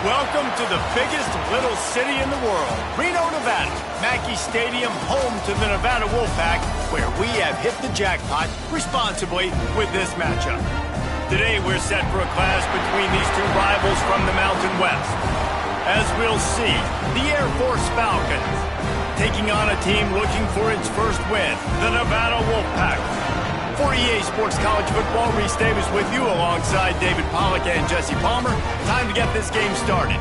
Welcome to the biggest little city in the world, Reno, Nevada. Mackey Stadium, home to the Nevada Wolfpack, where we have hit the jackpot responsibly with this matchup. Today, we're set for a clash between these two rivals from the Mountain West. As we'll see, the Air Force Falcons taking on a team looking for its first win, the Nevada Wolfpack. For EA Sports College Football, Reese Davis with you alongside David Pollack and Jesse Palmer. Time to get this game started.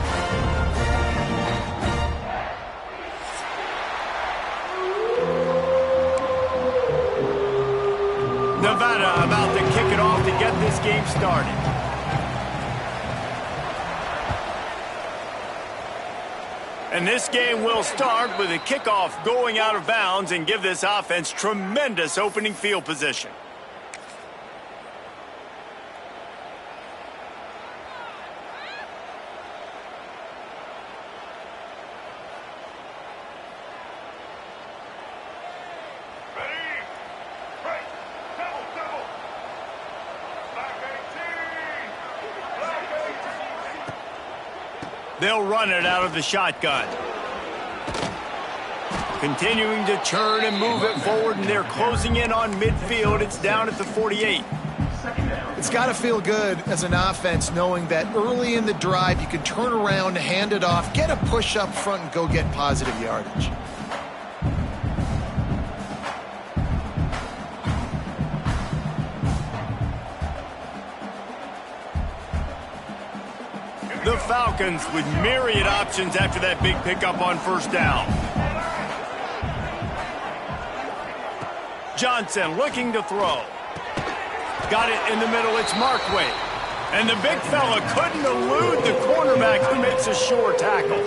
Nevada about to kick it off to get this game started. And this game will start with a kickoff going out of bounds and give this offense tremendous opening field position. They'll run it out of the shotgun. Continuing to churn and move it forward, and they're closing in on midfield. It's down at the 48. It's got to feel good as an offense knowing that early in the drive you can turn around, hand it off, get a push up front, and go get positive yardage. The Falcons with myriad options after that big pickup on first down. Johnson looking to throw. Got it in the middle. It's Markway. And the big fella couldn't elude the cornerback who makes a sure tackle.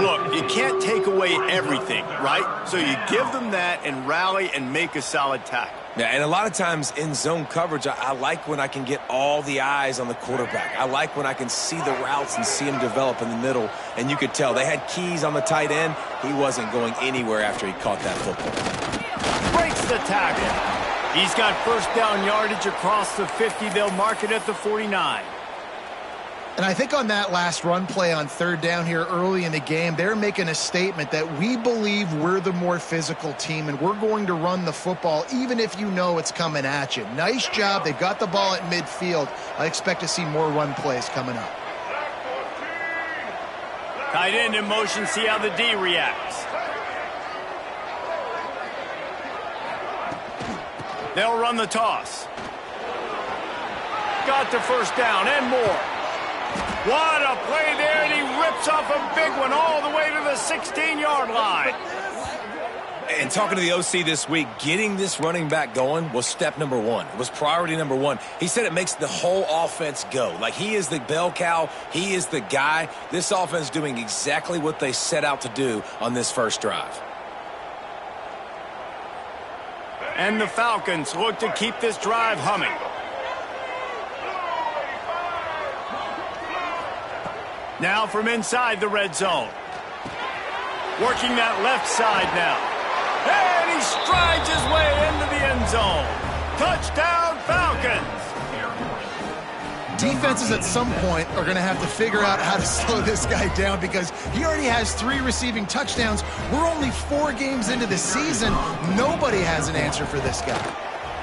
Look, you can't take away everything, right? So you give them that and rally and make a solid tackle. Yeah, and a lot of times in zone coverage, I like when I can get all the eyes on the quarterback. I like when I can see the routes and see him develop in the middle. And you could tell they had keys on the tight end. He wasn't going anywhere after he caught that football. Breaks the tackle. He's got first down yardage across the 50. They'll mark it at the 49. And I think on that last run play on third down here early in the game, they're making a statement that we believe we're the more physical team and we're going to run the football even if you know it's coming at you. Nice job. They've got the ball at midfield. I expect to see more run plays coming up. Tight end in motion. See how the D reacts. They'll run the toss. Got the first down and more. What a play there, and he rips off a big one all the way to the 16-yard line. And talking to the OC this week, getting this running back going was step number one. It was priority number one. He said it makes the whole offense go. Like, he is the bell cow. He is the guy. This offense doing exactly what they set out to do on this first drive. And the Falcons look to keep this drive humming. Now from inside the red zone. Working that left side now. And he strides his way into the end zone. Touchdown, Falcons! Defenses at some point are going to have to figure out how to slow this guy down because he already has 3 receiving touchdowns. We're only 4 games into the season. Nobody has an answer for this guy.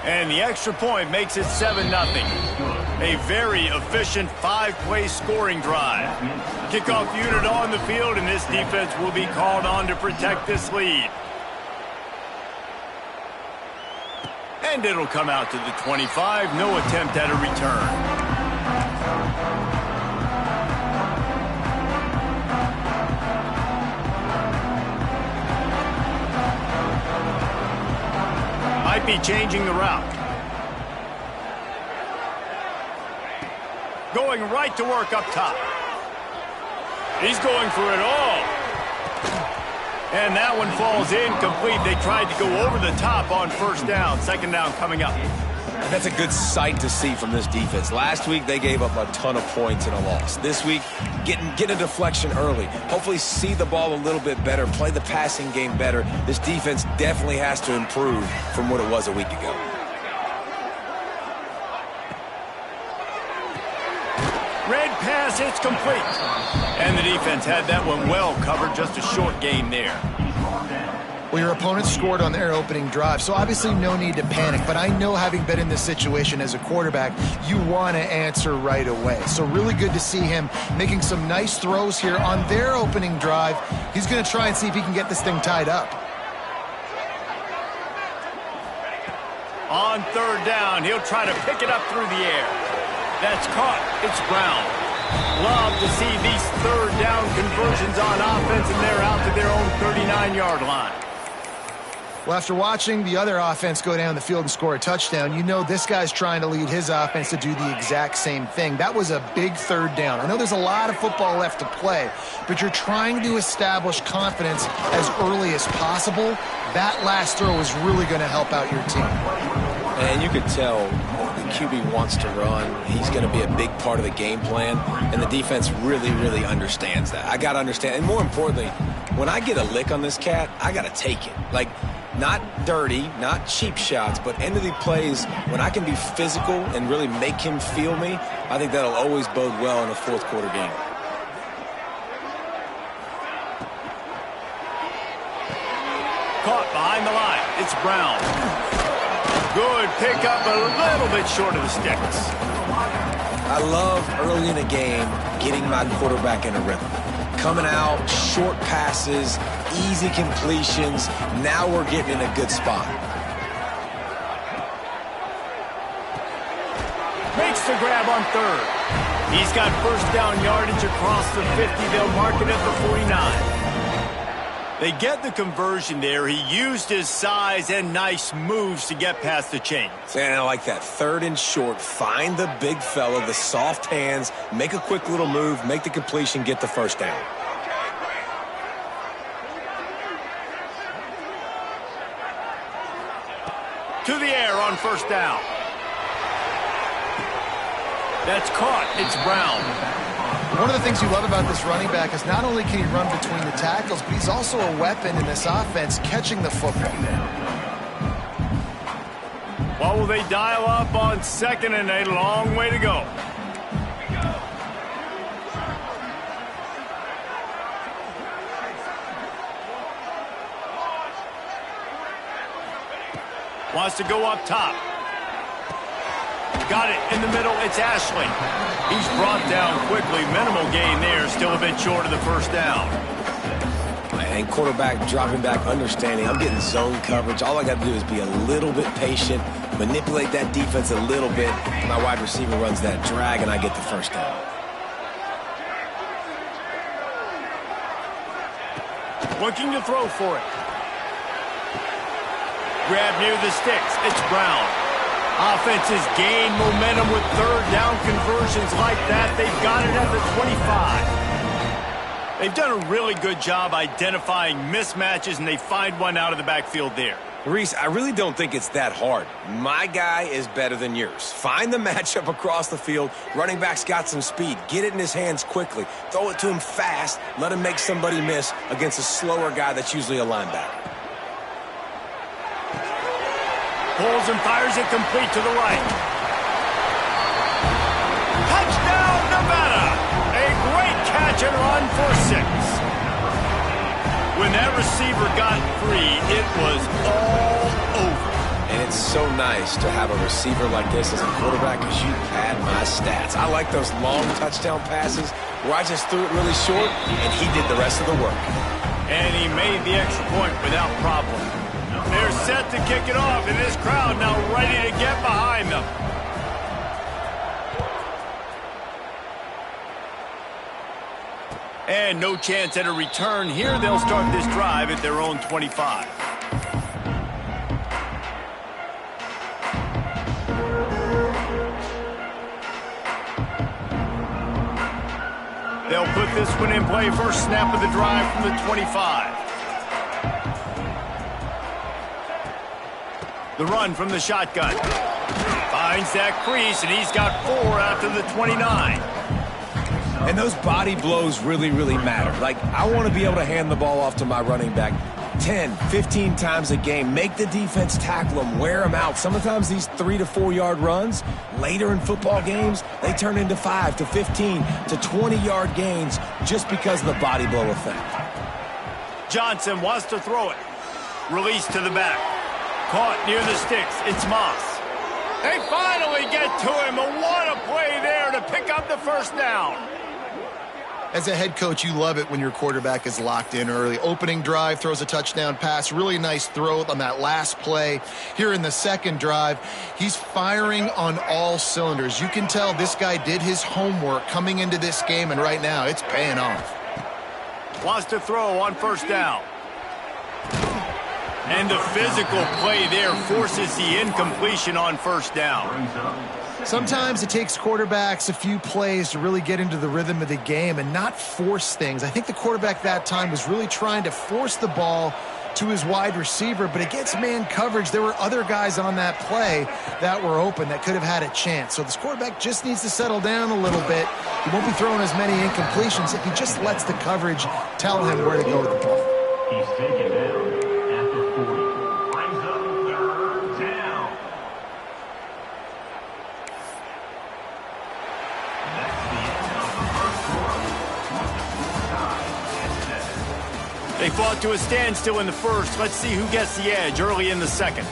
And the extra point makes it 7-0. A very efficient 5-play scoring drive. Kickoff unit on the field, and this defense will be called on to protect this lead. And it'll come out to the 25. No attempt at a return. Might be changing the route. Going right to work up top. He's going for it all. And that one falls incomplete. They tried to go over the top on first down. Second down coming up. That's a good sight to see from this defense. Last week, they gave up a ton of points in a loss. This week, get a deflection early. Hopefully see the ball a little bit better, play the passing game better. This defense definitely has to improve from what it was a week ago. Red pass, it's complete. And the defense had that one well covered, just a short gain there. Well, your opponent scored on their opening drive, so obviously no need to panic. But I know, having been in this situation as a quarterback, you want to answer right away. So really good to see him making some nice throws here on their opening drive. He's going to try and see if he can get this thing tied up. On third down, he'll try to pick it up through the air. That's caught. It's Brown. Love to see these third down conversions on offense, and they're out to their own 39-yard line. Well, after watching the other offense go down the field and score a touchdown, you know this guy's trying to lead his offense to do the exact same thing. That was a big third down. I know there's a lot of football left to play, but you're trying to establish confidence as early as possible. That last throw is really going to help out your team. And you could tell the QB wants to run. He's going to be a big part of the game plan, and the defense really, really understands that. I got to understand, and more importantly, when I get a lick on this cat, I got to take it. Like, not dirty, not cheap shots, but end of the plays, when I can be physical and really make him feel me, I think that'll always bode well in a fourth quarter game. Caught behind the line. It's Brown. Good pickup, a little bit short of the sticks. I love early in a game getting my quarterback in a rhythm. Coming out, short passes, easy completions. Now we're getting in a good spot. Makes the grab on third. He's got first down yardage across the 50. They'll mark it at the 49. They get the conversion there. He used his size and nice moves to get past the chains. And I like that. Third and short. Find the big fella, the soft hands, make a quick little move, make the completion, get the first down. To the air on first down. That's caught. It's Brown. One of the things you love about this running back is not only can he run between the tackles, but he's also a weapon in this offense catching the football. What will they dial up on second and a long way to go? Wants to go up top. Got it in the middle. It's Ashley. He's brought down quickly. Minimal gain there. Still a bit short of the first down. And quarterback dropping back, understanding I'm getting zone coverage. All I got to do is be a little bit patient, manipulate that defense a little bit. My wide receiver runs that drag, and I get the first down. Looking to throw for it. Grab near the sticks. It's Brown. Offenses gain momentum with third down conversions like that. They've got it at the 25. They've done a really good job identifying mismatches, and they find one out of the backfield there. Reese, I really don't think it's that hard. My guy is better than yours. Find the matchup across the field. Running back's got some speed. Get it in his hands quickly. Throw it to him fast. Let him make somebody miss against a slower guy that's usually a linebacker. Pulls and fires it complete to the right. Touchdown, Nevada! A great catch and run for 6. When that receiver got free, it was all over. And it's so nice to have a receiver like this as a quarterback because you pad my stats. I like those long touchdown passes where I just threw it really short and he did the rest of the work. And he made the extra point without problem. They're set to kick it off, and this crowd now ready to get behind them. And no chance at a return here. They'll start this drive at their own 25. They'll put this one in play. First snap of the drive from the 25. The run from the shotgun. Finds that crease, and he's got 4 after the 29. And those body blows really, really matter. Like, I want to be able to hand the ball off to my running back 10, 15 times a game. Make the defense tackle them, wear them out. Sometimes these 3 to 4 yard runs, later in football games, they turn into 5 to 15 to 20 yard gains just because of the body blow effect. Johnson wants to throw it. Release to the back. Caught near the sticks. It's Moss. They finally get to him, and what a play there to pick up the first down. As a head coach, you love it when your quarterback is locked in early. Opening drive, throws a touchdown pass. Really nice throw on that last play. Here in the second drive, he's firing on all cylinders. You can tell this guy did his homework coming into this game, and right now it's paying off. Wants to throw on first down. And the physical play there forces the incompletion on first down. Sometimes it takes quarterbacks a few plays to really get into the rhythm of the game and not force things. I think the quarterback that time was really trying to force the ball to his wide receiver, but against man coverage, there were other guys on that play that were open that could have had a chance. So this quarterback just needs to settle down a little bit. He won't be throwing as many incompletions if he just lets the coverage tell him where to go with the ball. He's taken down at the 40. Brings up third down. That's the end of the first quarter. Tie at 7. They fought to a standstill in the first. Let's see who gets the edge early in the second.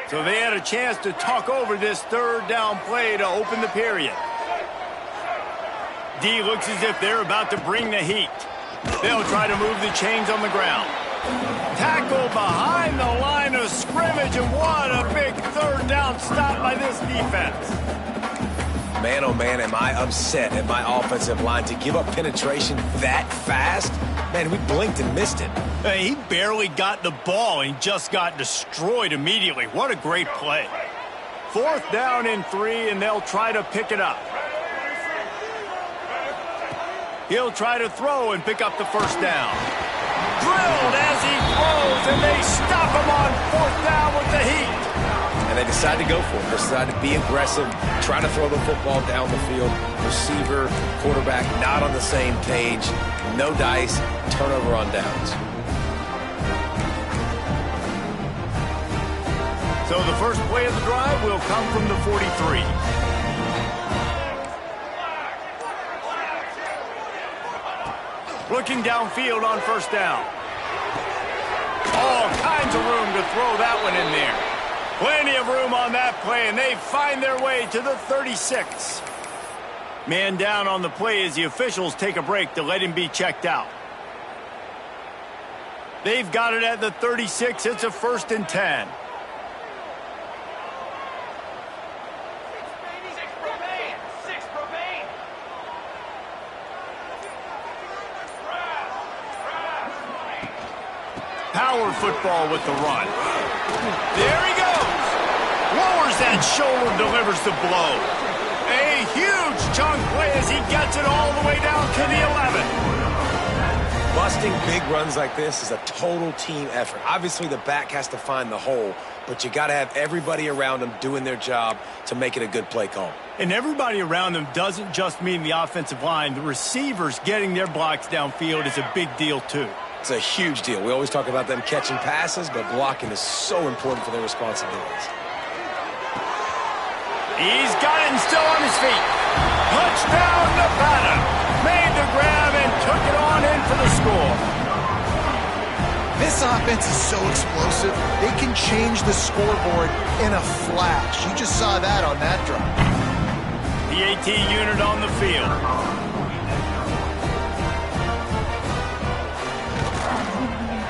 So they had a chance to talk over this third down play to open the period. D looks as if they're about to bring the heat. They'll try to move the chains on the ground. Tackle behind the line of scrimmage, and what a big third down stop by this defense. Man, oh man, am I upset at my offensive line to give up penetration that fast? Man, we blinked and missed it. Hey, he barely got the ball and just got destroyed immediately. What a great play. Fourth down and 3, and they'll try to pick it up. He'll try to throw and pick up the first down. Drilled as he throws, and they stop him on fourth down with the heat. And they decide to go for it. They decide to be aggressive, try to throw the football down the field. Receiver, quarterback, not on the same page. No dice, turnover on downs. So the first play of the drive will come from the 43. Looking downfield on first down. All kinds of room to throw that one in there. Plenty of room on that play, and they find their way to the 36. Man down on the play as the officials take a break to let him be checked out. They've got it at the 36. It's a 1st and 10. Power football with the run. There he goes. Lowers that shoulder, delivers the blow. A huge chunk play as he gets it all the way down to the 11. Busting big runs like this is a total team effort. Obviously, the back has to find the hole, but you got to have everybody around them doing their job to make it a good play call. And everybody around them doesn't just mean the offensive line. The receivers getting their blocks downfield is a big deal, too. It's a huge deal. We always talk about them catching passes, but blocking is so important for their responsibilities. He's got it and still on his feet. Touchdown, Nevada. Made the grab and took it on in for the score. This offense is so explosive, they can change the scoreboard in a flash. You just saw that on that drive. The AT unit on the field.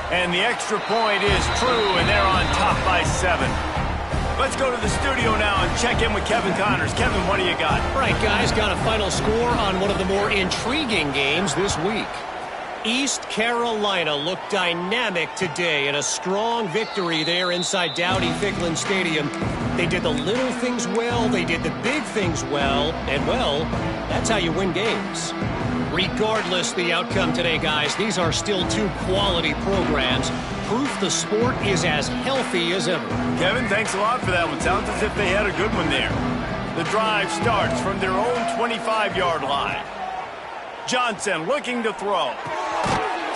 And the extra point is true, and they're on top by 7. Let's go to the studio now and check in with Kevin Connors. Kevin, what do you got? All right, guys, got a final score on one of the more intriguing games this week. East Carolina looked dynamic today in a strong victory there inside Dowdy-Ficklin Stadium. They did the little things well, they did the big things well, and well, that's how you win games. Regardless the outcome today, guys, these are still two quality programs. Proof the sport is as healthy as ever. Kevin, thanks a lot for that one. Sounds as if they had a good one there. The drive starts from their own 25-yard line. Johnson looking to throw.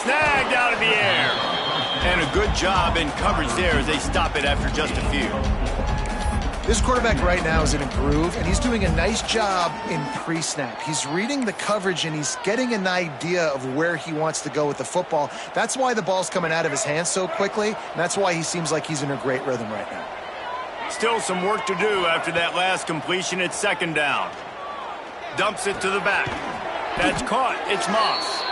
Snagged out of the air. And a good job in coverage there as they stop it after just a few. This quarterback right now is in a groove, and he's doing a nice job in pre-snap. He's reading the coverage, and he's getting an idea of where he wants to go with the football. That's why the ball's coming out of his hands so quickly, and that's why he seems like he's in a great rhythm right now. Still some work to do after that last completion at second down. Dumps it to the back. That's caught. It's Moss.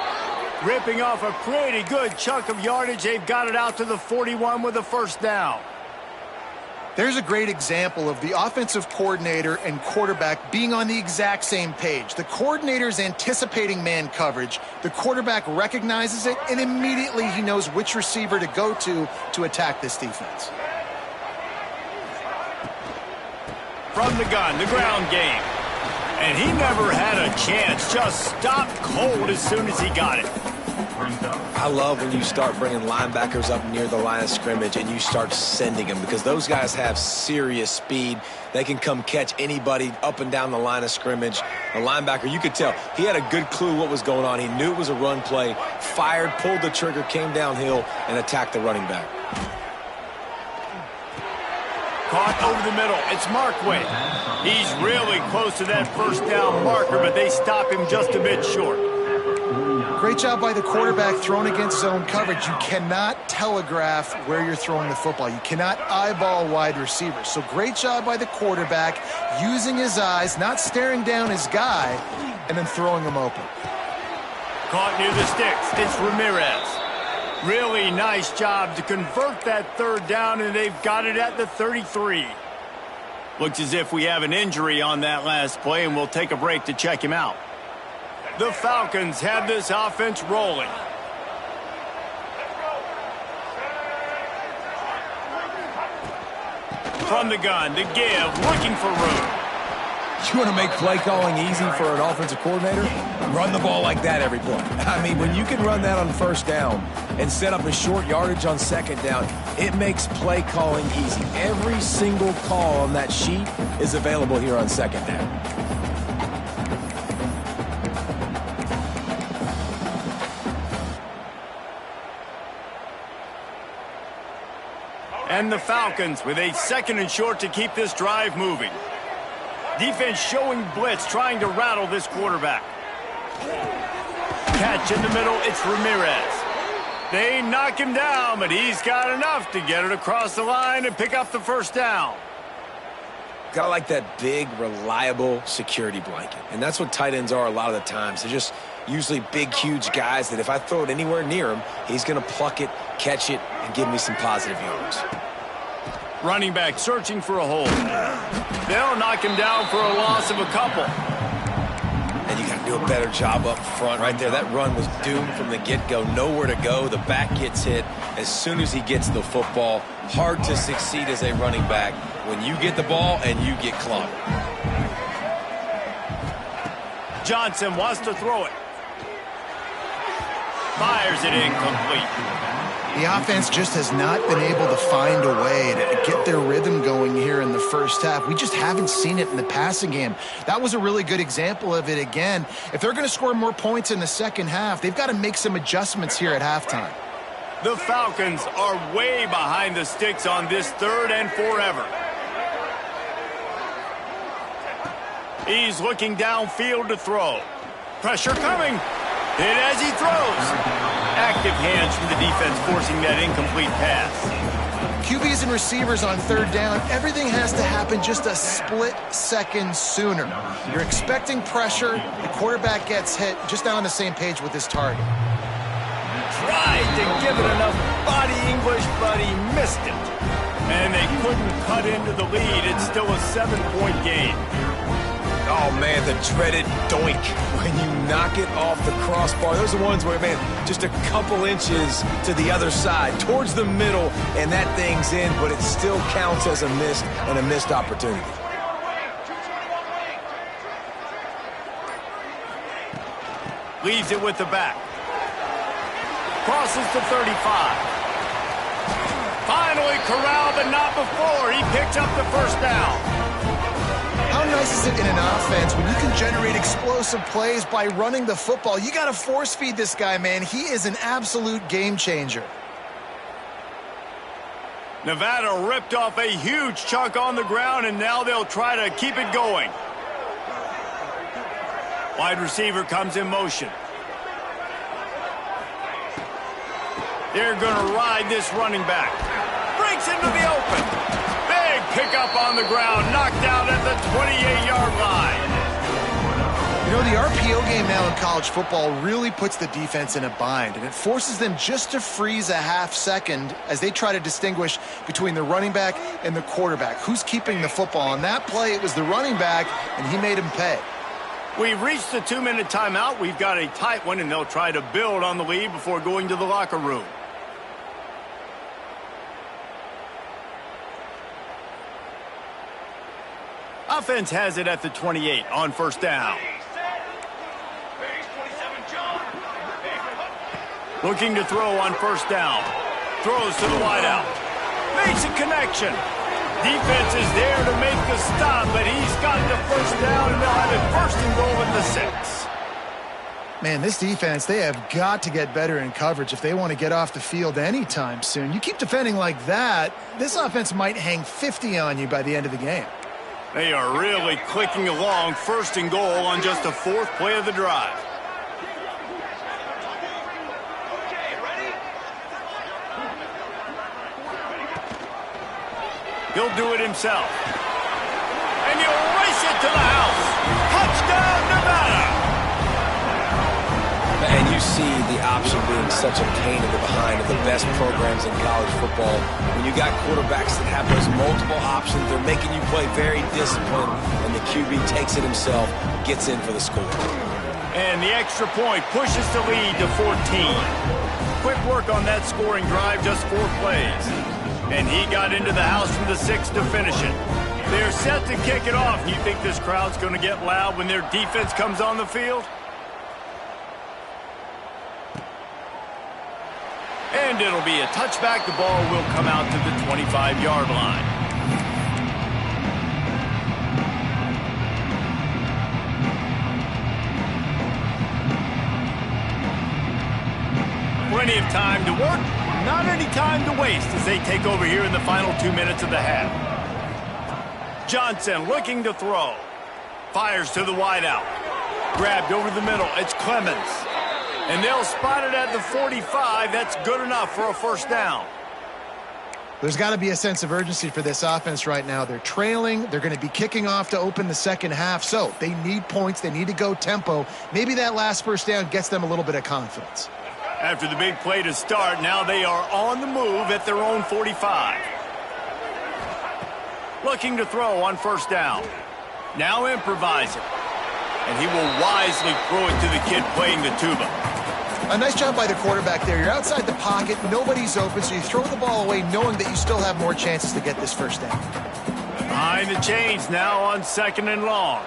Ripping off a pretty good chunk of yardage. They've got it out to the 41 with a first down. There's a great example of the offensive coordinator and quarterback being on the exact same page. The coordinator's anticipating man coverage. The quarterback recognizes it, and immediately he knows which receiver to go to attack this defense. From the gun, the ground game. And he never had a chance. Just stopped cold as soon as he got it. I love when you start bringing linebackers up near the line of scrimmage and you start sending them, because those guys have serious speed. They can come catch anybody up and down the line of scrimmage. The linebacker, you could tell, he had a good clue what was going on. He knew it was a run play, fired, pulled the trigger, came downhill, and attacked the running back. Caught over the middle. It's Markway. He's really close to that first down marker, but they stop him just a bit short. Great job by the quarterback thrown against zone coverage. You cannot telegraph where you're throwing the football. You cannot eyeball wide receivers. So great job by the quarterback using his eyes, not staring down his guy, and then throwing him open. Caught near the sticks. It's Ramirez. Really nice job to convert that third down, and they've got it at the 33. Looks as if we have an injury on that last play, and we'll take a break to check him out. The Falcons have this offense rolling. From the gun, to give, looking for room. You want to make play calling easy for an offensive coordinator? Run the ball like that every play. I mean, when you can run that on first down and set up a short yardage on second down, it makes play calling easy. Every single call on that sheet is available here on second down. And the Falcons with a second and short to keep this drive moving. Defense showing blitz, trying to rattle this quarterback. Catch in the middle, it's Ramirez. They knock him down, but he's got enough to get it across the line and pick up the first down. Kind of like that big, reliable security blanket. And that's what tight ends are a lot of the times. They're just usually big, huge guys that if I throw it anywhere near him, he's going to pluck it, catch it, and give me some positive yards. Running back searching for a hole. They'll knock him down for a loss of a couple. And you got to do a better job up front right there. That run was doomed from the get-go. Nowhere to go. The back gets hit as soon as he gets the football. Hard to succeed as a running back when you get the ball and you get clobbered. Johnson wants to throw it. Fires it incomplete. The offense just has not been able to find a way to get their rhythm going here in the first half. We just haven't seen it in the passing game. That was a really good example of it again. If they're going to score more points in the second half, they've got to make some adjustments here at halftime. The Falcons are way behind the sticks on this third and forever. He's looking downfield to throw. Pressure coming. Hit as he throws. Active hands from the defense forcing that incomplete pass. QBs and receivers on third down, everything has to happen just a split second sooner. You're expecting pressure, the quarterback gets hit, just not on the same page with his target. Tried to give it enough body English, but he missed it. And they couldn't cut into the lead. It's still a 7-point game. Oh, man, the dreaded doink. When you knock it off the crossbar, those are the ones where, man, just a couple inches to the other side, towards the middle, and that thing's in, but it still counts as a missed opportunity. Leaves it with the back. Crosses to 35. Finally corralled, but not before. He picks up the first down. How nice is it in an offense when you can generate explosive plays by running the football? You got to force feed this guy, man. He is an absolute game changer. Nevada ripped off a huge chunk on the ground, and now they'll try to keep it going. Wide receiver comes in motion. They're going to ride this running back. Breaks into the open. Big pickup on the ground. Knocked out at the 28-yard line. You know, the RPO game now in college football really puts the defense in a bind, and it forces them just to freeze a half second as they try to distinguish between the running back and the quarterback. Who's keeping the football? On that play, it was the running back, and he made him pay. We've reached the 2-minute timeout. We've got a tight one, and they'll try to build on the lead before going to the locker room. Offense has it at the 28 on first down. Looking to throw on first down. Throws to the wideout. Makes a connection. Defense is there to make the stop, but he's got the first down, and they'll have it first and goal at the 6. Man, this defense, they have got to get better in coverage if they want to get off the field anytime soon. You keep defending like that, this offense might hang 50 on you by the end of the game. They are really clicking along, first and goal on just the 4th play of the drive. He'll do it himself. And he'll race it to the house. Touchdown, Nevada! And you see the option being such a pain in the behind of the best programs in college football. When you got quarterbacks that have those multiple options, they're making you play very disciplined, and the QB takes it himself, gets in for the score. And the extra point pushes the lead to 14. Quick work on that scoring drive, just 4 plays. And he got into the house from the 6 to finish it. They're set to kick it off. You think this crowd's going to get loud when their defense comes on the field? And it'll be a touchback. The ball will come out to the 25-yard line. Plenty of time to work. Not any time to waste as they take over here in the final 2 minutes of the half. Johnson looking to throw. Fires to the wideout. Grabbed over the middle. It's Clemens. And they'll spot it at the 45. That's good enough for a first down. There's got to be a sense of urgency for this offense right now. They're trailing. They're going to be kicking off to open the second half. So they need points. They need to go tempo. Maybe that last first down gets them a little bit of confidence. After the big play to start, now they are on the move at their own 45. Looking to throw on first down. Now improvising. And he will wisely throw it to the kid playing the tuba. A nice job by the quarterback there. You're outside the pocket. Nobody's open, so you throw the ball away knowing that you still have more chances to get this first down. Behind the chains now on 2nd and long.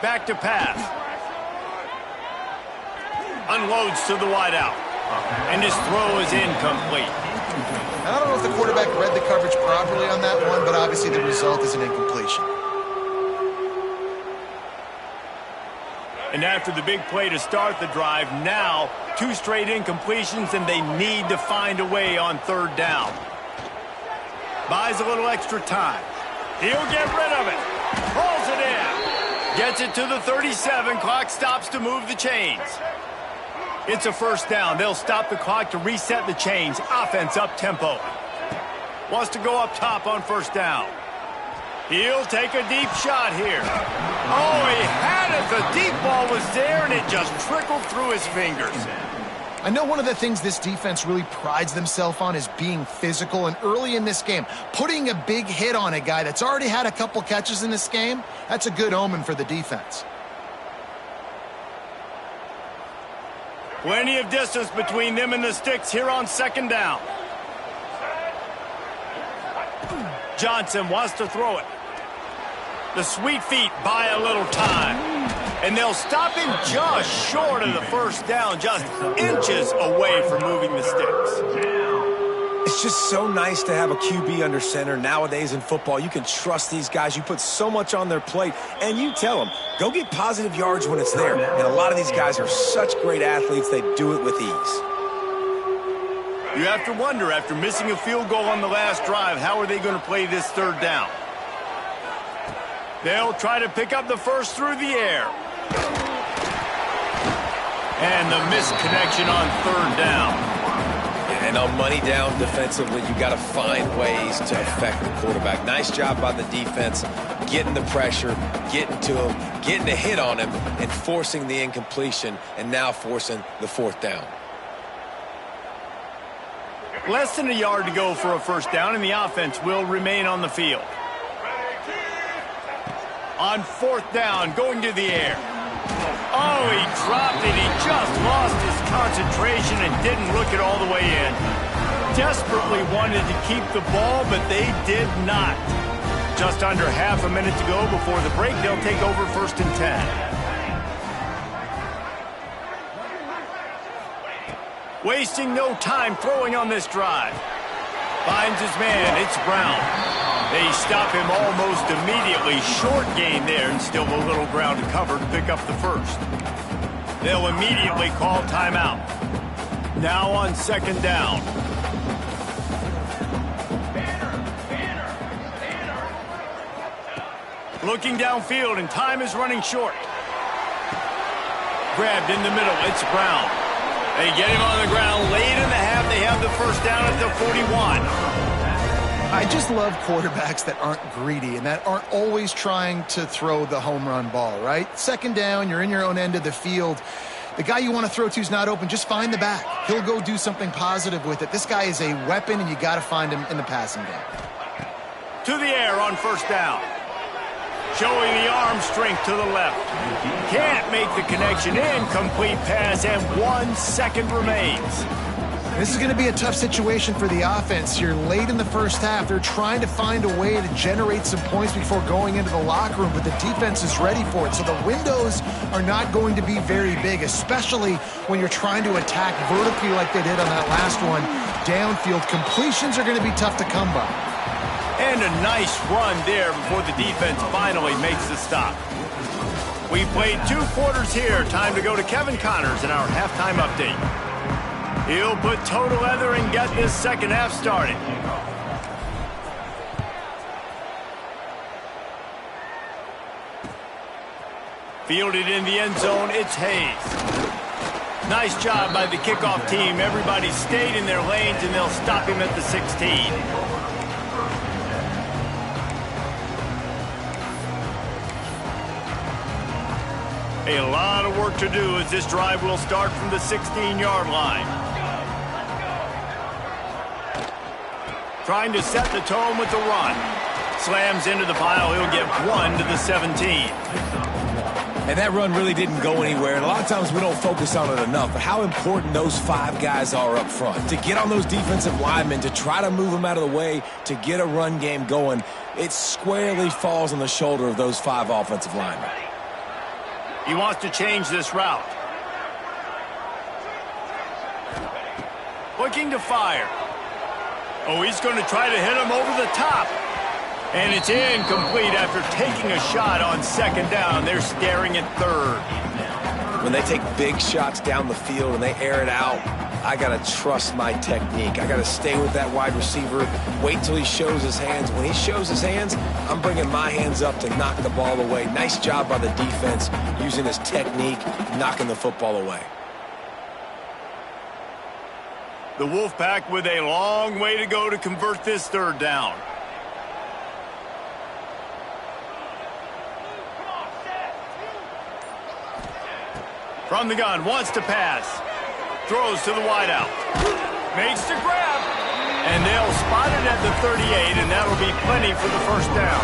Back to pass. Unloads to the wideout. And his throw is incomplete. I don't know if the quarterback read the coverage properly on that one, but obviously the result is an incompletion. And after the big play to start the drive, now 2 straight incompletions, and they need to find a way on 3rd down. Buys a little extra time. He'll get rid of it. Pulls it in. Gets it to the 37. Clock stops to move the chains. It's a first down. They'll stop the clock to reset the chains. Offense up tempo. Wants to go up top on first down. He'll take a deep shot here. Oh, he had it. The deep ball was there, and it just trickled through his fingers. I know one of the things this defense really prides themselves on is being physical, and early in this game, putting a big hit on a guy that's already had a couple catches in this game, that's a good omen for the defense. Plenty of distance between them and the sticks here on second down. Johnson wants to throw it. The sweet feet buy a little time. And they'll stop him just short of the first down, just inches away from moving the sticks. It's just so nice to have a QB under center. Nowadays in football, you can trust these guys. You put so much on their plate, and you tell them, go get positive yards when it's there. And a lot of these guys are such great athletes, they do it with ease. You have to wonder, after missing a field goal on the last drive, how are they going to play this third down? They'll try to pick up the first through the air. And the missed connection on third down. And on money down defensively, you got to find ways to affect the quarterback. Nice job by the defense, getting the pressure, getting to him, getting a hit on him, and forcing the incompletion, and now forcing the fourth down. Less than a yard to go for a first down, and the offense will remain on the field. On fourth down, going to the air. Oh, he dropped it. He just lost his concentration and didn't look it all the way in. Desperately wanted to keep the ball, but they did not. Just under half a minute to go before the break. They'll take over first and 10. Wasting no time throwing on this drive. Finds his man. It's Brown. They stop him almost immediately. Short gain there, and still a little ground to cover to pick up the first. They'll immediately call timeout. Now on second down. Looking downfield, and time is running short. Grabbed in the middle. It's Brown. They get him on the ground late in the half. They have the first down at the 41. I just love quarterbacks that aren't greedy and that aren't always trying to throw the home run ball, right? Second down, you're in your own end of the field. The guy you want to throw to is not open. Just find the back. He'll go do something positive with it. This guy is a weapon, and you got to find him in the passing game. To the air on first down. Showing the arm strength to the left. Can't make the connection. Incomplete pass, and 1 second remains. This is going to be a tough situation for the offense here. Late in the first half, they're trying to find a way to generate some points before going into the locker room, but the defense is ready for it. So the windows are not going to be very big, especially when you're trying to attack vertically like they did on that last one. Downfield completions are going to be tough to come by. And a nice run there before the defense finally makes the stop. We played 2 quarters here. Time to go to Kevin Connors in our halftime update. He'll put total leather and get this second half started. Fielded in the end zone, it's Hayes. Nice job by the kickoff team. Everybody stayed in their lanes, and they'll stop him at the 16. A lot of work to do as this drive will start from the 16-yard line. Trying to set the tone with the run. Slams into the pile. He'll get 1 to the 17. And that run really didn't go anywhere. And a lot of times we don't focus on it enough. But how important those 5 guys are up front. To get on those defensive linemen, to try to move them out of the way, to get a run game going, it squarely falls on the shoulder of those 5 offensive linemen. He wants to change this route. Looking to fire. Oh, he's going to try to hit him over the top. And it's incomplete after taking a shot on second down. They're staring at third. When they take big shots down the field and they air it out, I got to trust my technique. I got to stay with that wide receiver, wait till he shows his hands. When he shows his hands, I'm bringing my hands up to knock the ball away. Nice job by the defense using his technique, knocking the football away. The Wolfpack with a long way to go to convert this third down. From the gun, wants to pass. throws to the wideout. Makes the grab. And they'll spot it at the 38, and that'll be plenty for the first down.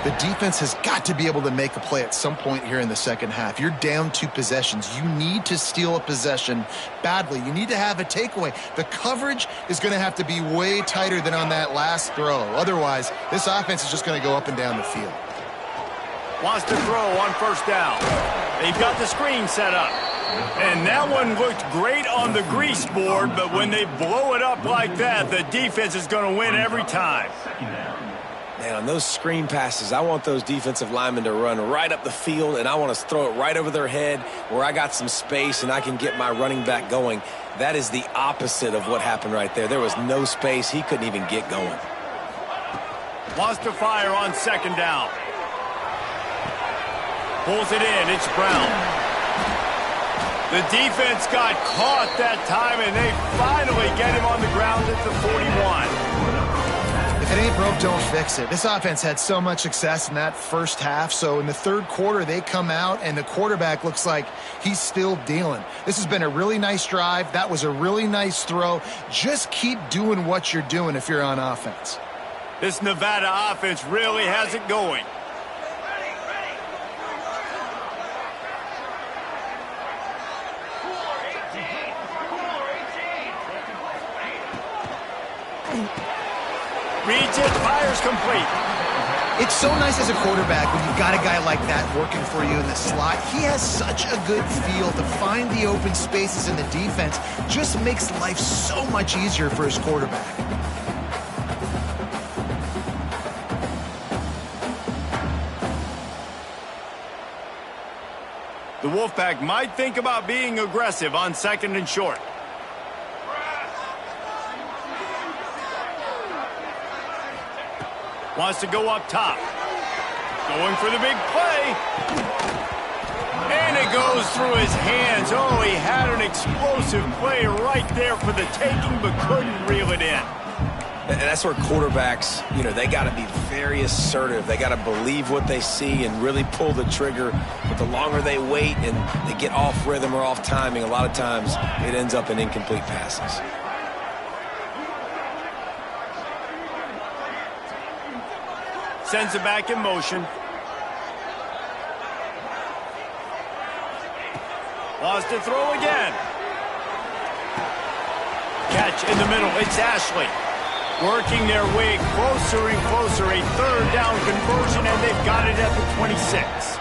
The defense has got to be able to make a play at some point here in the second half. You're down 2 possessions. You need to steal a possession badly. You need to have a takeaway. The coverage is going to have to be way tighter than on that last throw. Otherwise, this offense is just going to go up and down the field. Wants to throw on first down. They've got the screen set up. And that one looked great on the grease board, but when they blow it up like that, the defense is going to win every time. Man, on those screen passes, I want those defensive linemen to run right up the field, and I want to throw it right over their head where I got some space and I can get my running back going. That is the opposite of what happened right there. There was no space. He couldn't even get going. Wants to fire on second down. Pulls it in. It's Brown. The defense got caught that time, and they finally get him on the ground at the 41. If it ain't broke, don't fix it. This offense had so much success in that first half, so in the third quarter, they come out, and the quarterback looks like he's still dealing. This has been a really nice drive. That was a really nice throw. Just keep doing what you're doing if you're on offense. This Nevada offense really has it going. Reads it, fires complete. It's so nice as a quarterback when you've got a guy like that working for you in the slot. He has such a good feel to find the open spaces in the defense. Just makes life so much easier for his quarterback. The Wolfpack might think about being aggressive on second and short. Wants to go up top. Going for the big play. And it goes through his hands. Oh, he had an explosive play right there for the taking, but couldn't reel it in. And that's where quarterbacks, they got to be very assertive. They got to believe what they see and really pull the trigger. But the longer they wait and they get off rhythm or off timing, a lot of times it ends up in incomplete passes. Sends it back in motion. Wants to throw again. Catch in the middle. It's Ashley. Working their way closer and closer. A third down conversion, and they've got it at the 26.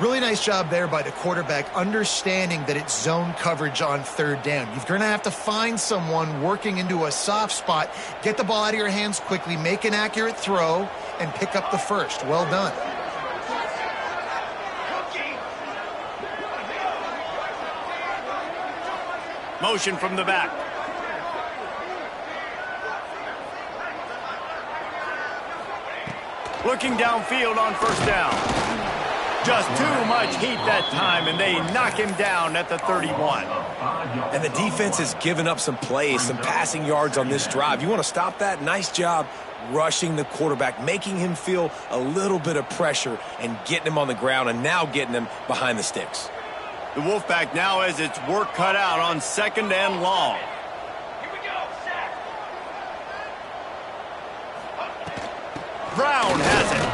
Really nice job there by the quarterback, understanding that it's zone coverage on third down. You're going to have to find someone working into a soft spot, get the ball out of your hands quickly, make an accurate throw, and pick up the first. Well done. Motion from the back. Looking downfield on first down. Just too much heat that time, and they knock him down at the 31. And the defense has given up some plays, some passing yards on this drive. You want to stop that? Nice job rushing the quarterback, making him feel a little bit of pressure and getting him on the ground and now getting him behind the sticks. The Wolfpack now has its work cut out on second and long. Brown has it.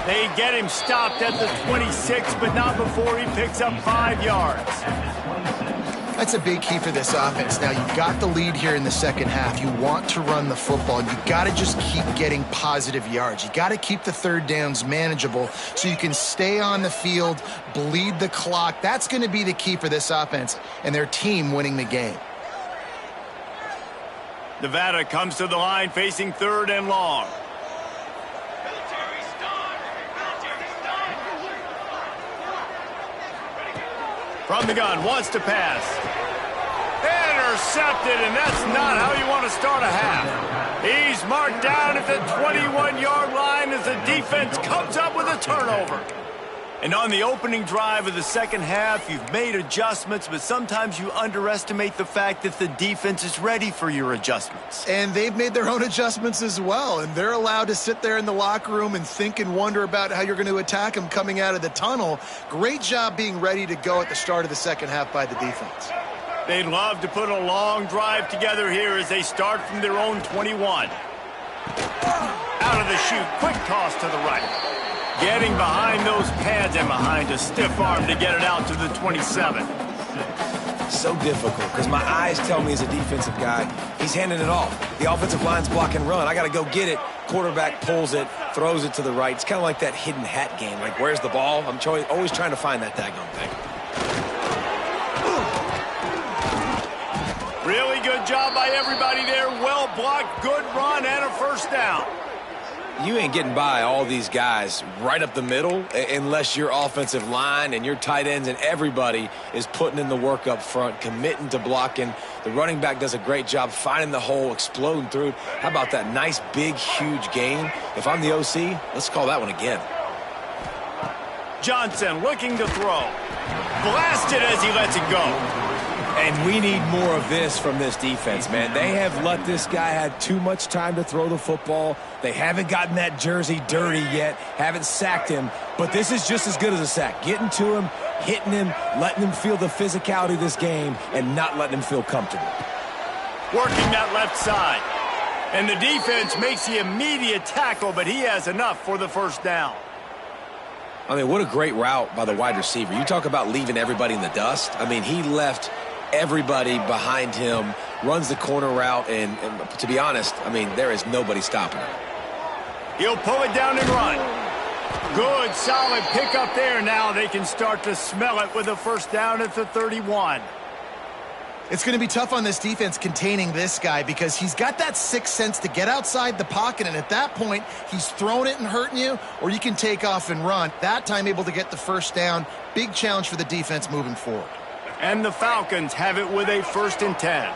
They get him stopped at the 26, but not before he picks up 5 yards. That's a big key for this offense. Now, you've got the lead here in the second half. You want to run the football. You got to just keep getting positive yards. You got to keep the third downs manageable so you can stay on the field, bleed the clock. That's going to be the key for this offense and their team winning the game. Nevada comes to the line facing third and long. From the gun, wants to pass. Intercepted, and that's not how you want to start a half. He's marked down at the 21-yard line as the defense comes up with a turnover. And on the opening drive of the second half, you've made adjustments, but sometimes you underestimate the fact that the defense is ready for your adjustments. And they've made their own adjustments as well, and they're allowed to sit there in the locker room and think and wonder about how you're going to attack them coming out of the tunnel. Great job being ready to go at the start of the second half by the defense. They'd love to put a long drive together here as they start from their own 21. Out of the chute, quick toss to the right. Getting behind those pads and behind a stiff arm to get it out to the 27. So difficult because my eyes tell me as a defensive guy, he's handing it off. The offensive line's block and run. I got to go get it. Quarterback pulls it, throws it to the right. It's kind of like that hidden hat game. Like, where's the ball? I'm always trying to find that daggone thing. Really good job by everybody there. Well blocked, good run, and a first down. You ain't getting by all these guys right up the middle unless your offensive line and your tight ends and everybody is putting in the work up front, committing to blocking. The running back does a great job finding the hole, exploding through. How about that nice, big, huge gain? If I'm the OC, let's call that one again. Johnson looking to throw. Blasted as he lets it go. And we need more of this from this defense, man. They have let this guy have too much time to throw the football. They haven't gotten that jersey dirty yet, haven't sacked him. But this is just as good as a sack. Getting to him, hitting him, letting him feel the physicality of this game, and not letting him feel comfortable. Working that left side. And the defense makes the immediate tackle, but he has enough for the first down. I mean, what a great route by the wide receiver. You talk about leaving everybody in the dust. I mean, he left everybody behind him, runs the corner route, and to be honest, I mean, there is nobody stopping him. He'll pull it down and run. Good, solid pickup there. Now they can start to smell it with a first down at the 31. It's going to be tough on this defense containing this guy because he's got that sixth sense to get outside the pocket, and at that point, he's throwing it and hurting you, or you can take off and run. That time able to get the first down. Big challenge for the defense moving forward. And the Falcons have it with a 1st and 10.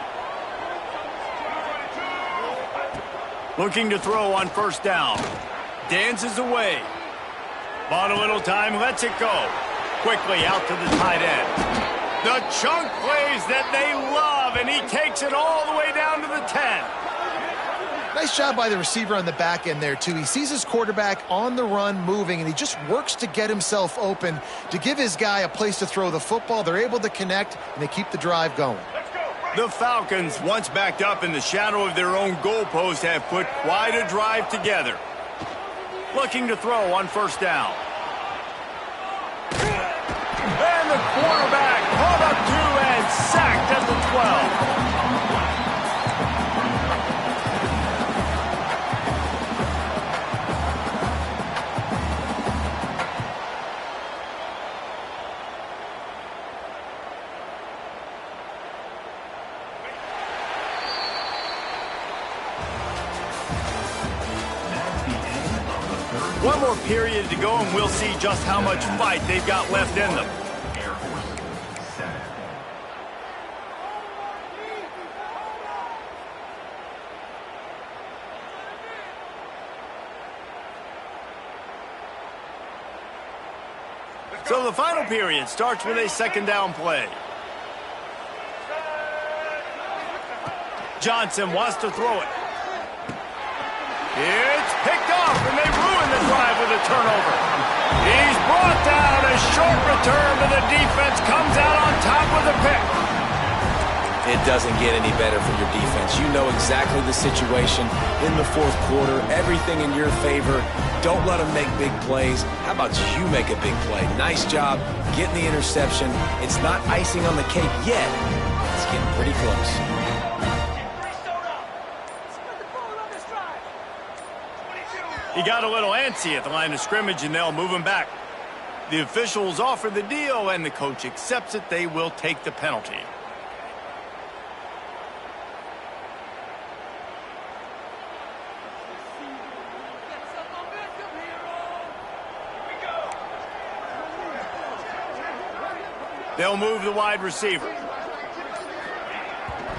Looking to throw on first down. Dances away. Bought a little time, lets it go. Quickly out to the tight end. The chunk plays that they love, and he takes it all the way down to the 10. Nice job by the receiver on the back end there, too. He sees his quarterback on the run moving, and he just works to get himself open to give his guy a place to throw the football. They're able to connect, and they keep the drive going. The Falcons, once backed up in the shadow of their own goalpost, have put quite a drive together. Looking to throw on first down. And the quarterback caught up to and sacked at the 12. One more period to go, and we'll see just how much fight they've got left in them. Air Force set. So the final period starts with a 2nd down play. Johnson wants to throw it. It's picked off, and they ruin the drive with a turnover. He's brought down. A short return, but the defense comes out on top with a pick. It doesn't get any better for your defense. You know exactly the situation in the 4th quarter. Everything in your favor. Don't let them make big plays. How about you make a big play? Nice job getting the interception. It's not icing on the cake yet. It's getting pretty close. He got a little antsy at the line of scrimmage, and they'll move him back. The officials offer the deal, and the coach accepts it. They will take the penalty. They'll move the wide receiver.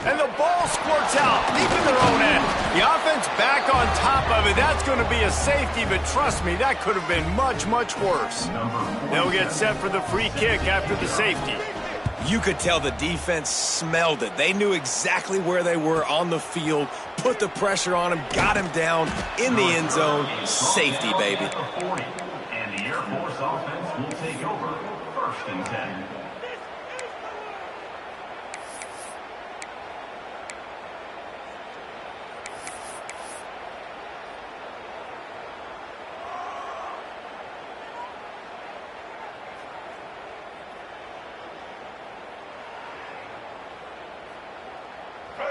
And the ball squirts out deep in their own end. The offense back on top of it. That's going to be a safety, but trust me, that could have been much, much worse. They'll get set for the free kick after the safety. You could tell the defense smelled it. They knew exactly where they were on the field, put the pressure on him, got him down in the end zone. Safety, baby. And the Air Force offense will take over. 1st and 10.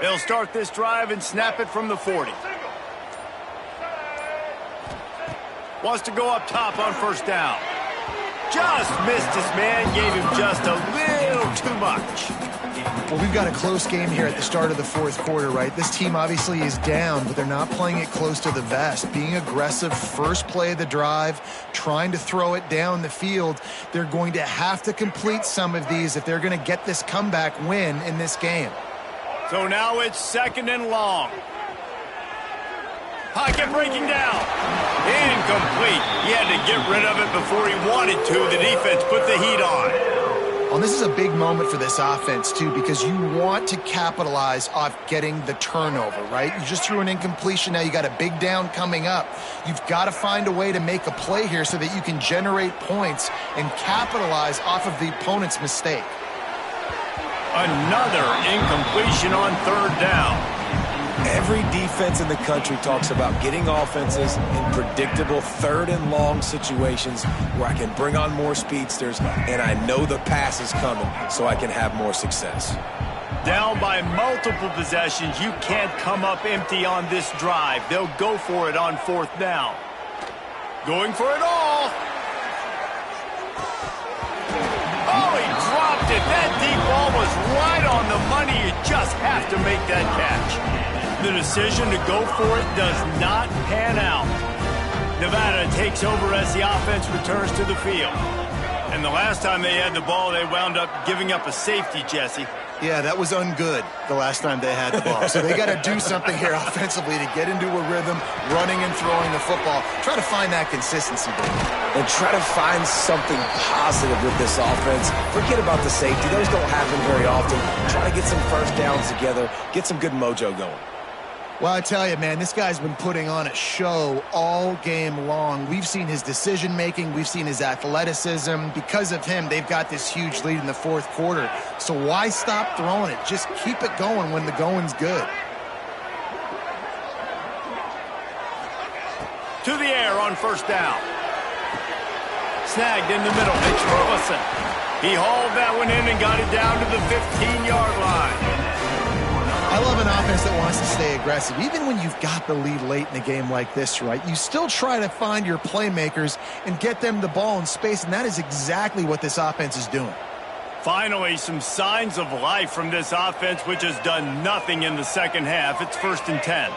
They'll start this drive and snap it from the 40. Wants to go up top on 1st down. Just missed his man, gave him just a little too much. Well, we've got a close game here at the start of the 4th quarter, right? This team obviously is down, but they're not playing it close to the vest. Being aggressive, first play of the drive, trying to throw it down the field. They're going to have to complete some of these if they're going to get this comeback win in this game. So now it's 2nd and long. Pocket breaking down. Incomplete. He had to get rid of it before he wanted to. The defense put the heat on. Well, this is a big moment for this offense, too, because you want to capitalize off getting the turnover, right? You just threw an incompletion. Now you got a big down coming up. You've got to find a way to make a play here so that you can generate points and capitalize off of the opponent's mistake. Another incompletion on 3rd down. Every defense in the country talks about getting offenses in predictable 3rd and long situations where I can bring on more speedsters and I know the pass is coming so I can have more success. Down by multiple possessions, you can't come up empty on this drive. They'll go for it on 4th down. Going for it all. Oh, he dropped it. That deep ball was right on the money. You just have to make that catch. The decision to go for it does not pan out. Nevada takes over as the offense returns to the field. And the last time they had the ball, they wound up giving up a safety, Jesse. Yeah, that was ungood the last time they had the ball. So they got to do something here offensively to get into a rhythm, running and throwing the football. Try to find that consistency, baby. And try to find something positive with this offense. Forget about the safety. Those don't happen very often. Try to get some 1st downs together, get some good mojo going. Well, I tell you, man, this guy's been putting on a show all game long. We've seen his decision-making. We've seen his athleticism. Because of him, they've got this huge lead in the 4th quarter. So why stop throwing it? Just keep it going when the going's good. To the air on 1st down. Snagged in the middle. It's Burleson. He hauled that one in and got it down to the 15-yard line. I love an offense that wants to stay aggressive. Even when you've got the lead late in the game like this, right, you still try to find your playmakers and get them the ball in space, and that is exactly what this offense is doing. Finally, some signs of life from this offense, which has done nothing in the 2nd half. It's 1st and 10.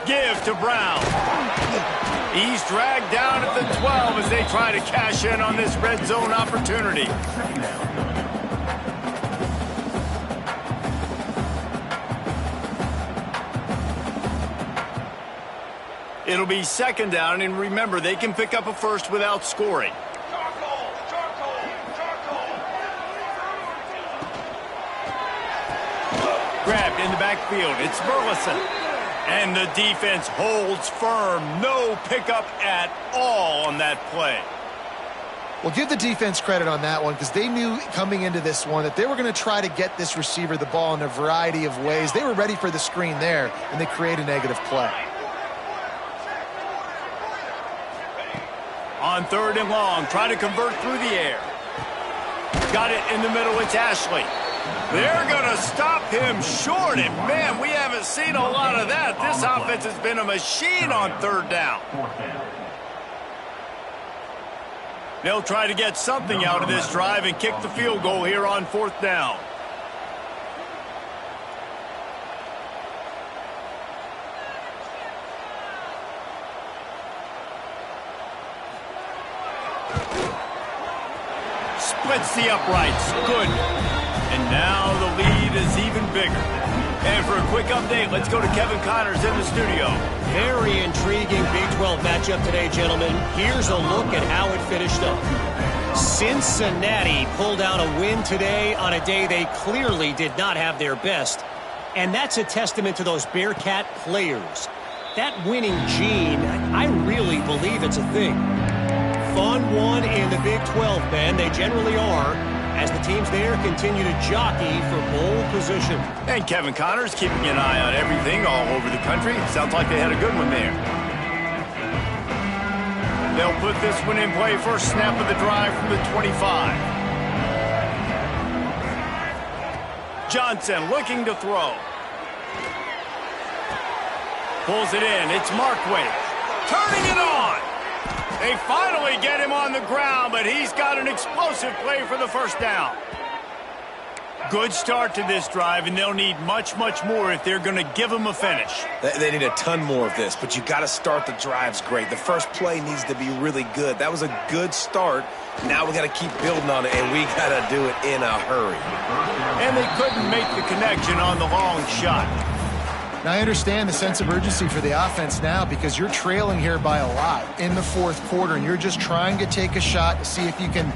Give to Brown. He's dragged down at the 12 as they try to cash in on this red zone opportunity. It'll be 2nd down, and remember, they can pick up a 1st without scoring. Grabbed in the backfield. It's Burleson. And the defense holds firm. No pickup at all on that play. Well, give the defense credit on that one because they knew coming into this one that they were going to try to get this receiver the ball in a variety of ways. They were ready for the screen there, and they create a negative play. On 3rd and long, try to convert through the air. Got it in the middle. It's Ashley. They're going to stop him short, and man, we haven't seen a lot of that. This offense has been a machine on 3rd down. They'll try to get something out of this drive and kick the field goal here on 4th down. Splits the uprights. Good. And now the lead is even bigger. And for a quick update, let's go to Kevin Connors in the studio. Very intriguing Big 12 matchup today, gentlemen. Here's a look at how it finished up. Cincinnati pulled out a win today on a day they clearly did not have their best. And that's a testament to those Bearcat players. That winning gene, I really believe it's a thing. Fun one in the Big 12, Ben. They generally are, as the teams there continue to jockey for bowl position. And Kevin Connors keeping an eye on everything all over the country. Sounds like they had a good one there. They'll put this one in play. First snap of the drive from the 25. Johnson looking to throw. Pulls it in. It's Markway. Turning it on. They finally get him on the ground, but he's got an explosive play for the first down. Good start to this drive, and they'll need much, much more if they're going to give him a finish. They need a ton more of this, but you got to start the drives great. The first play needs to be really good. That was a good start. Now we got to keep building on it, and we got to do it in a hurry. And they couldn't make the connection on the long shot. Now, I understand the sense of urgency for the offense now because you're trailing here by a lot in the fourth quarter, and you're just trying to take a shot to see if you can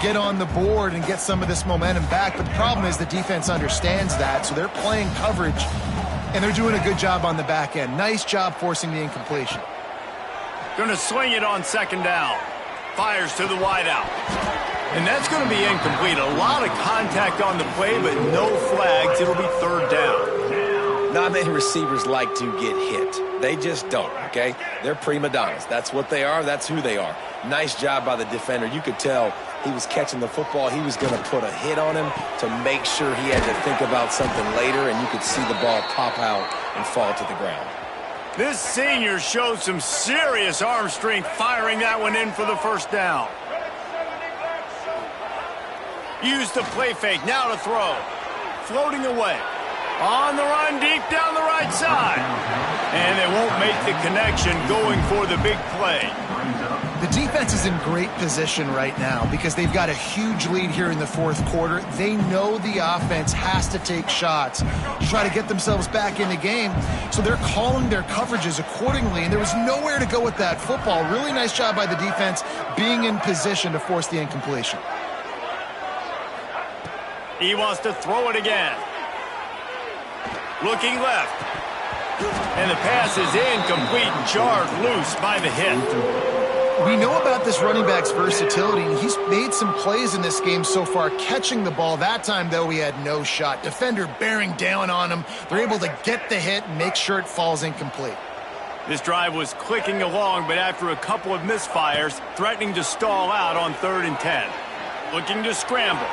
get on the board and get some of this momentum back. But the problem is the defense understands that, so they're playing coverage, and they're doing a good job on the back end. Nice job forcing the incompletion. Going to swing it on second down. Fires to the wideout. And that's going to be incomplete. A lot of contact on the play, but no flags. It'll be third down. Not many receivers like to get hit. They just don't, okay? They're prima donnas. That's what they are. That's who they are. Nice job by the defender. You could tell he was catching the football. He was going to put a hit on him to make sure he had to think about something later, and you could see the ball pop out and fall to the ground. This senior showed some serious arm strength firing that one in for the first down. Use the play fake. Now to throw. Floating away. On the run, deep down the right side. And they won't make the connection going for the big play. The defense is in great position right now because they've got a huge lead here in the fourth quarter. They know the offense has to take shots to try to get themselves back in the game. So they're calling their coverages accordingly, and there was nowhere to go with that football. Really nice job by the defense being in position to force the incompletion. He wants to throw it again. Looking left. And the pass is incomplete and jarred loose by the hit. We know about this running back's versatility, and he's made some plays in this game so far, catching the ball. That time, though, he had no shot. Defender bearing down on him. They're able to get the hit and make sure it falls incomplete. This drive was clicking along, but after a couple of misfires, threatening to stall out on 3rd and 10. Looking to scramble.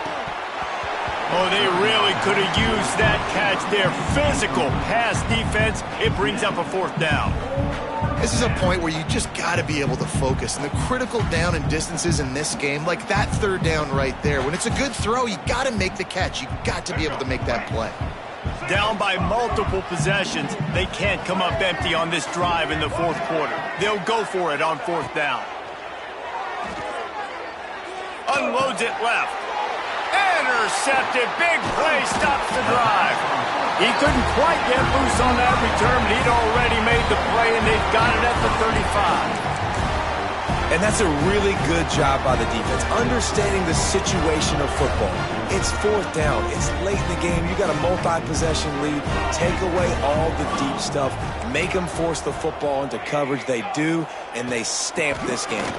Oh, they really could have used that catch there. Physical pass defense. It brings up a fourth down. This is a point where you just got to be able to focus. And the critical down and distances in this game, like that third down right there, when it's a good throw, you got to make the catch. You got to be able to make that play. Down by multiple possessions, they can't come up empty on this drive in the fourth quarter. They'll go for it on 4th down. Unloads it left. Intercepted. Big play stops the drive. He couldn't quite get loose on that return, but he'd already made the play, and they've got it at the 35. And that's a really good job by the defense, understanding the situation of football. It's 4th down. It's late in the game. You got a multi-possession lead. Take away all the deep stuff. Make them force the football into coverage. They do, and they stamp this game.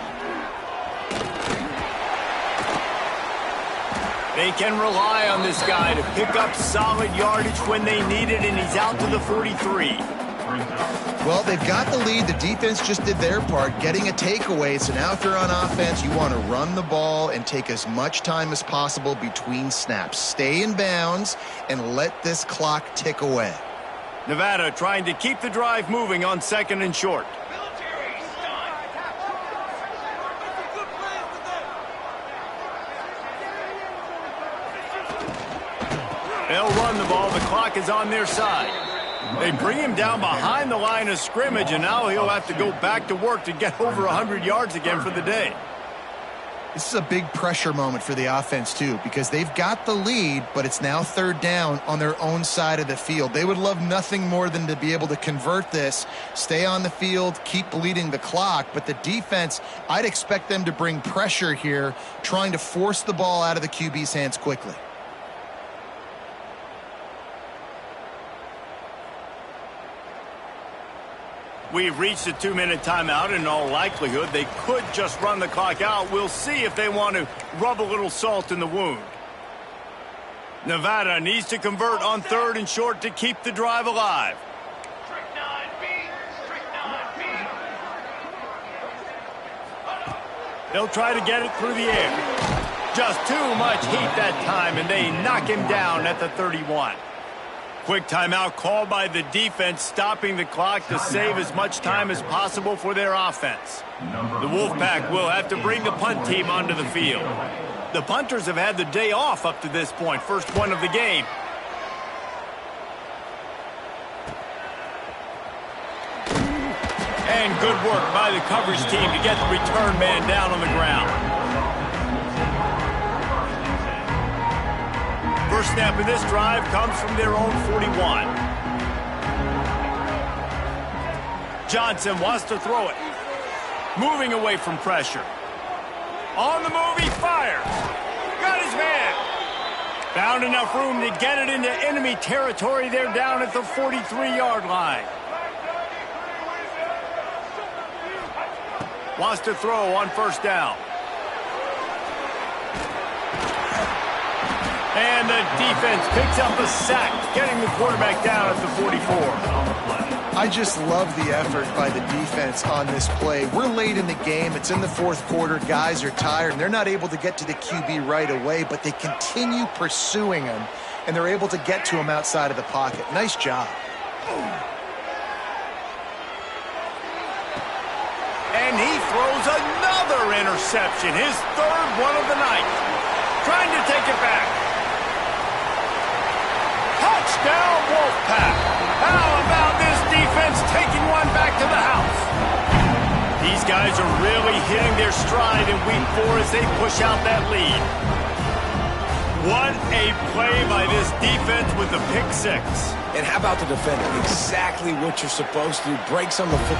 They can rely on this guy to pick up solid yardage when they need it, and he's out to the 43. Well, they've got the lead. The defense just did their part, getting a takeaway. So now if you're on offense, you want to run the ball and take as much time as possible between snaps. Stay in bounds and let this clock tick away. Nevada trying to keep the drive moving on 2nd and short. They'll run the ball. The clock is on their side. They bring him down behind the line of scrimmage, and now he'll have to go back to work to get over 100 yards again for the day. This is a big pressure moment for the offense, too, because they've got the lead, but it's now third down on their own side of the field. They would love nothing more than to be able to convert this, stay on the field, keep bleeding the clock. But the defense, I'd expect them to bring pressure here, trying to force the ball out of the QB's hands quickly. We've reached a 2-minute timeout, and in all likelihood, they could just run the clock out. We'll see if they want to rub a little salt in the wound. Nevada needs to convert on 3rd and short to keep the drive alive. They'll try to get it through the air. Just too much heat that time, and they knock him down at the 31. Quick timeout called by the defense, stopping the clock to save as much time as possible for their offense. The Wolfpack will have to bring the punt team onto the field. The punters have had the day off up to this point, first one of the game. And good work by the coverage team to get the return man down on the ground. First snap of this drive comes from their own 41. Johnson wants to throw it. Moving away from pressure. On the move, he fires. Got his man. Found enough room to get it into enemy territory. They're down at the 43-yard line. Wants to throw on first down. And the defense picks up a sack, getting the quarterback down at the 44. I just love the effort by the defense on this play. We're late in the game. It's in the 4th quarter. Guys are tired, and they're not able to get to the QB right away, but they continue pursuing him, and they're able to get to him outside of the pocket. Nice job. And he throws another interception, his 3rd one of the night. Trying to take it back. Touchdown, Wolfpack. How about this defense taking one back to the house? These guys are really hitting their stride in week 4 as they push out that lead. What a play by this defense with the pick 6. And how about the defender? Exactly what you're supposed to do. Breaks on the football.